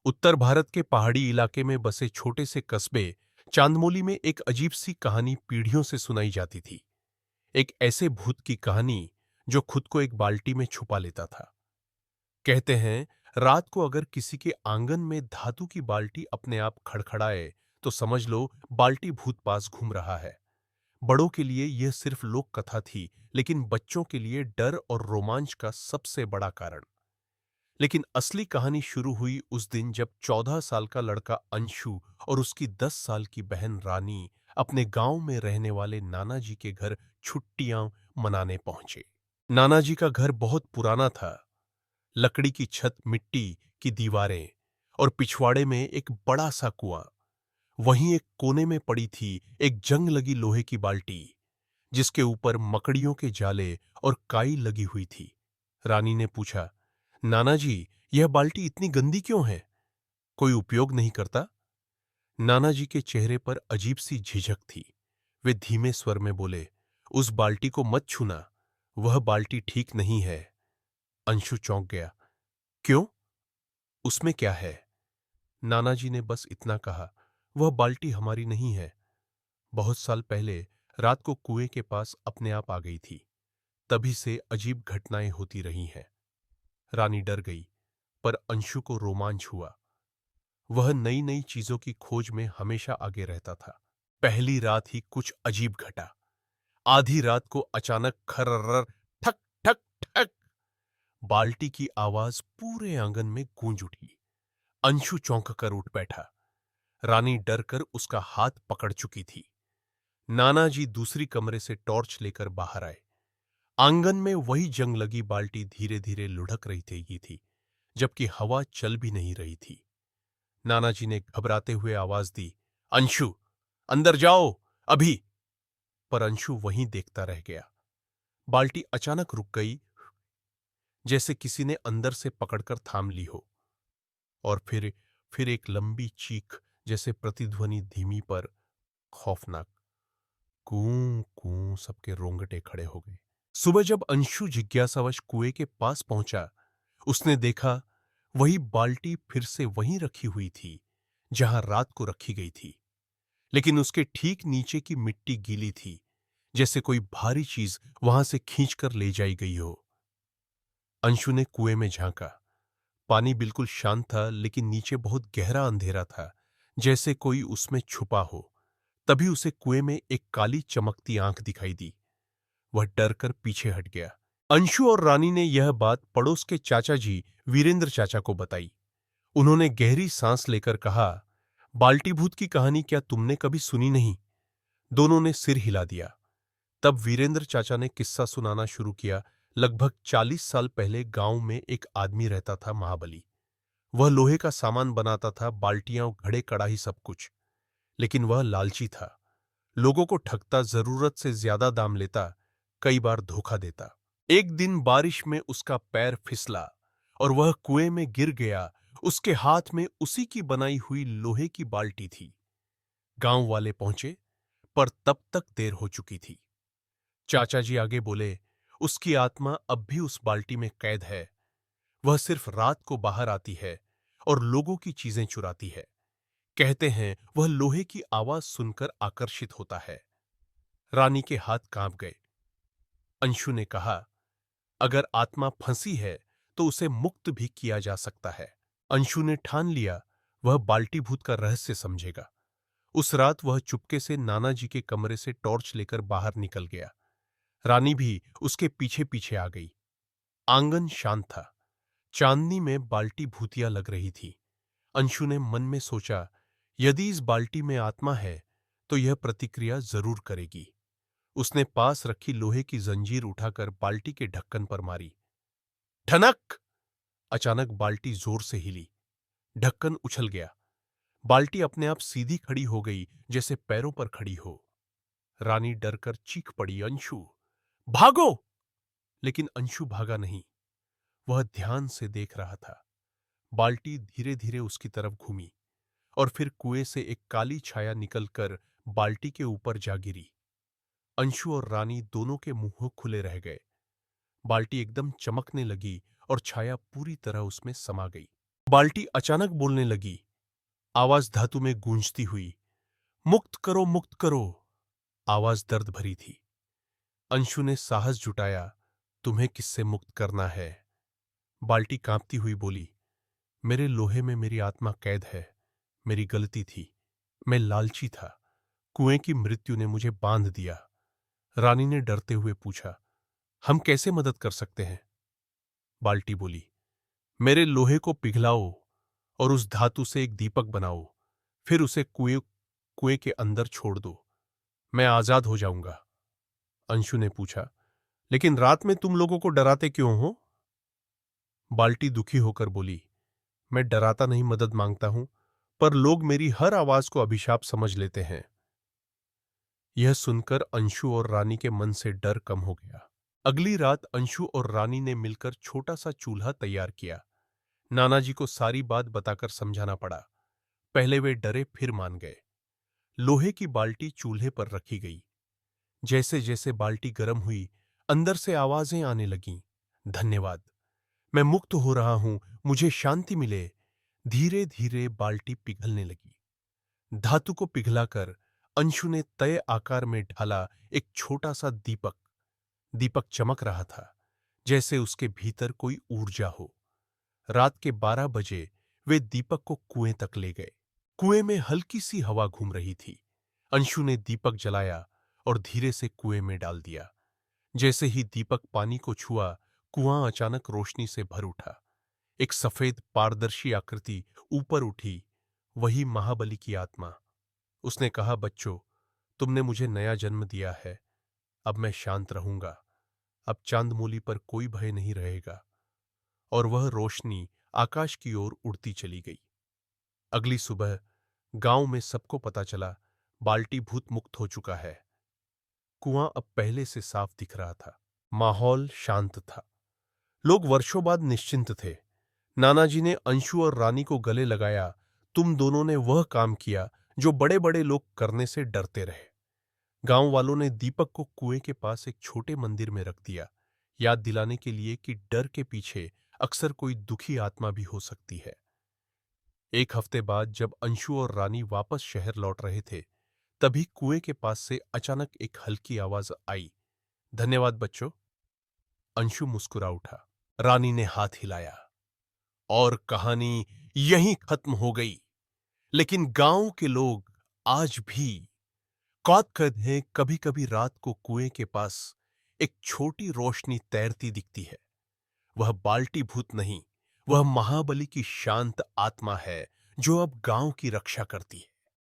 उत्तर भारत के पहाड़ी इलाके में बसे छोटे से कस्बे चांदमोली में एक अजीब सी कहानी पीढ़ियों से सुनाई जाती थी। एक ऐसे भूत की कहानी जो खुद को एक बाल्टी में छुपा लेता था। कहते हैं, रात को अगर किसी के आंगन में धातु की बाल्टी अपने आप खड़खड़ाए तो समझ लो बाल्टी भूत पास घूम रहा है। बड़ों के लिए यह सिर्फ लोक कथा थी, लेकिन बच्चों के लिए डर और रोमांच का सबसे बड़ा कारण। लेकिन असली कहानी शुरू हुई उस दिन जब 14 साल का लड़का अंशु और उसकी 10 साल की बहन रानी अपने गांव में रहने वाले नाना जी के घर छुट्टियां मनाने पहुंचे। नाना जी का घर बहुत पुराना था। लकड़ी की छत, मिट्टी की दीवारें और पिछवाड़े में एक बड़ा सा कुआं। वहीं एक कोने में पड़ी थी एक जंग लगी लोहे की बाल्टी, जिसके ऊपर मकड़ियों के जाले और काई लगी हुई थी। रानी ने पूछा, नाना जी, यह बाल्टी इतनी गंदी क्यों है? कोई उपयोग नहीं करता? नाना जी के चेहरे पर अजीब सी झिझक थी। वे धीमे स्वर में बोले, उस बाल्टी को मत छूना, वह बाल्टी ठीक नहीं है। अंशु चौंक गया। क्यों? उसमें क्या है? नाना जी ने बस इतना कहा, वह बाल्टी हमारी नहीं है। बहुत साल पहले रात को कुएं के पास अपने आप आ गई थी। तभी से अजीब घटनाएं होती रही हैं। रानी डर गई, पर अंशु को रोमांच हुआ। वह नई नई चीजों की खोज में हमेशा आगे रहता था। पहली रात ही कुछ अजीब घटा। आधी रात को अचानक खर्रर, ठक ठक ठक, बाल्टी की आवाज पूरे आंगन में गूंज उठी। अंशु चौंक कर उठ बैठा। रानी डर कर उसका हाथ पकड़ चुकी थी। नाना जी दूसरी कमरे से टॉर्च लेकर बाहर आए। आंगन में वही जंग लगी बाल्टी धीरे धीरे लुढ़क रही थी, जबकि हवा चल भी नहीं रही थी। नाना जी ने घबराते हुए आवाज दी, अंशु, अंदर जाओ, अभी। पर अंशु वहीं देखता रह गया। बाल्टी अचानक रुक गई, जैसे किसी ने अंदर से पकड़कर थाम ली हो। और फिर एक लंबी चीख, जैसे प्रतिध्वनि धीमी पर खौफनाक। कूं कूं, सबके रोंगटे खड़े हो गए। सुबह जब अंशु जिज्ञासावश कुएं के पास पहुंचा, उसने देखा वही बाल्टी फिर से वहीं रखी हुई थी जहां रात को रखी गई थी। लेकिन उसके ठीक नीचे की मिट्टी गीली थी, जैसे कोई भारी चीज वहां से खींचकर ले जाई गई हो। अंशु ने कुएं में झांका। पानी बिल्कुल शांत था, लेकिन नीचे बहुत गहरा अंधेरा था, जैसे कोई उसमें छुपा हो। तभी उसे कुएं में एक काली चमकती आंख दिखाई दी। वह डर कर पीछे हट गया। अंशु और रानी ने यह बात पड़ोस के चाचा जी वीरेंद्र चाचा को बताई। उन्होंने गहरी सांस लेकर कहा, बाल्टी भूत की कहानी क्या तुमने कभी सुनी नहीं? दोनों ने सिर हिला दिया। तब वीरेंद्र चाचा ने किस्सा सुनाना शुरू किया। लगभग 40 साल पहले गांव में एक आदमी रहता था, महाबली। वह लोहे का सामान बनाता था, बाल्टियां, घड़े, कड़ाही, सब कुछ। लेकिन वह लालची था। लोगों को ठगता, जरूरत से ज्यादा दाम लेता, कई बार धोखा देता। एक दिन बारिश में उसका पैर फिसला और वह कुएं में गिर गया। उसके हाथ में उसी की बनाई हुई लोहे की बाल्टी थी। गांव वाले पहुंचे, पर तब तक देर हो चुकी थी। चाचा जी आगे बोले, उसकी आत्मा अब भी उस बाल्टी में कैद है। वह सिर्फ रात को बाहर आती है और लोगों की चीजें चुराती है। कहते हैं वह लोहे की आवाज सुनकर आकर्षित होता है। रानी के हाथ कांप गए। अंशु ने कहा, अगर आत्मा फंसी है तो उसे मुक्त भी किया जा सकता है। अंशु ने ठान लिया वह बाल्टी भूत का रहस्य समझेगा। उस रात वह चुपके से नाना जी के कमरे से टॉर्च लेकर बाहर निकल गया। रानी भी उसके पीछे पीछे आ गई। आंगन शांत था। चांदनी में बाल्टी भूतिया लग रही थी। अंशु ने मन में सोचा, यदि इस बाल्टी में आत्मा है तो यह प्रतिक्रिया जरूर करेगी। उसने पास रखी लोहे की जंजीर उठाकर बाल्टी के ढक्कन पर मारी। ठनक! अचानक बाल्टी जोर से हिली। ढक्कन उछल गया। बाल्टी अपने आप सीधी खड़ी हो गई, जैसे पैरों पर खड़ी हो। रानी डरकर चीख पड़ी, अंशु, भागो! लेकिन अंशु भागा नहीं। वह ध्यान से देख रहा था। बाल्टी धीरे धीरे उसकी तरफ घूमी और फिर कुएं से एक काली छाया निकलकर बाल्टी के ऊपर जा गिरी। अंशु और रानी दोनों के मुंह खुले रह गए। बाल्टी एकदम चमकने लगी और छाया पूरी तरह उसमें समा गई। बाल्टी अचानक बोलने लगी, आवाज धातु में गूंजती हुई। मुक्त करो, मुक्त करो। आवाज दर्द भरी थी। अंशु ने साहस जुटाया, तुम्हें किससे मुक्त करना है? बाल्टी कांपती हुई बोली, मेरे लोहे में मेरी आत्मा कैद है। मेरी गलती थी, मैं लालची था। कुएं की मृत्यु ने मुझे बांध दिया। रानी ने डरते हुए पूछा, हम कैसे मदद कर सकते हैं? बाल्टी बोली, मेरे लोहे को पिघलाओ और उस धातु से एक दीपक बनाओ, फिर उसे कुएं के अंदर छोड़ दो। मैं आजाद हो जाऊंगा। अंशु ने पूछा, लेकिन रात में तुम लोगों को डराते क्यों हो? बाल्टी दुखी होकर बोली, मैं डराता नहीं, मदद मांगता हूं, पर लोग मेरी हर आवाज को अभिशाप समझ लेते हैं। यह सुनकर अंशु और रानी के मन से डर कम हो गया। अगली रात अंशु और रानी ने मिलकर छोटा सा चूल्हा तैयार किया। नानाजी को सारी बात बताकर समझाना पड़ा। पहले वे डरे, फिर मान गए। लोहे की बाल्टी चूल्हे पर रखी गई। जैसे जैसे बाल्टी गर्म हुई, अंदर से आवाजें आने लगीं, धन्यवाद, मैं मुक्त हो रहा हूं, मुझे शांति मिले। धीरे धीरे बाल्टी पिघलने लगी। धातु को पिघलाकर अंशु ने तय आकार में ढाला एक छोटा सा दीपक। दीपक चमक रहा था, जैसे उसके भीतर कोई ऊर्जा हो। रात के 12 बजे वे दीपक को कुएं तक ले गए। कुएं में हल्की सी हवा घूम रही थी। अंशु ने दीपक जलाया और धीरे से कुएं में डाल दिया। जैसे ही दीपक पानी को छुआ, कुआं अचानक रोशनी से भर उठा। एक सफेद पारदर्शी आकृति ऊपर उठी, वही महाबली की आत्मा। उसने कहा, बच्चों, तुमने मुझे नया जन्म दिया है। अब मैं शांत रहूंगा। अब चांदमोली पर कोई भय नहीं रहेगा। और वह रोशनी आकाश की ओर उड़ती चली गई। अगली सुबह गांव में सबको पता चला, बाल्टी भूत मुक्त हो चुका है। कुआं अब पहले से साफ दिख रहा था। माहौल शांत था। लोग वर्षों बाद निश्चिंत थे। नानाजी ने अंशु और रानी को गले लगाया, तुम दोनों ने वह काम किया जो बड़े बड़े लोग करने से डरते रहे। गांव वालों ने दीपक को कुएं के पास एक छोटे मंदिर में रख दिया, याद दिलाने के लिए कि डर के पीछे अक्सर कोई दुखी आत्मा भी हो सकती है। एक हफ्ते बाद जब अंशु और रानी वापस शहर लौट रहे थे, तभी कुएं के पास से अचानक एक हल्की आवाज आई, धन्यवाद बच्चों। अंशु मुस्कुरा उठा। रानी ने हाथ हिलाया और कहानी यहीं खत्म हो गई। लेकिन गांव के लोग आज भी कौत कहते हैं, कभी कभी रात को कुएं के पास एक छोटी रोशनी तैरती दिखती है। वह बाल्टी भूत नहीं, वह महाबली की शांत आत्मा है जो अब गांव की रक्षा करती है।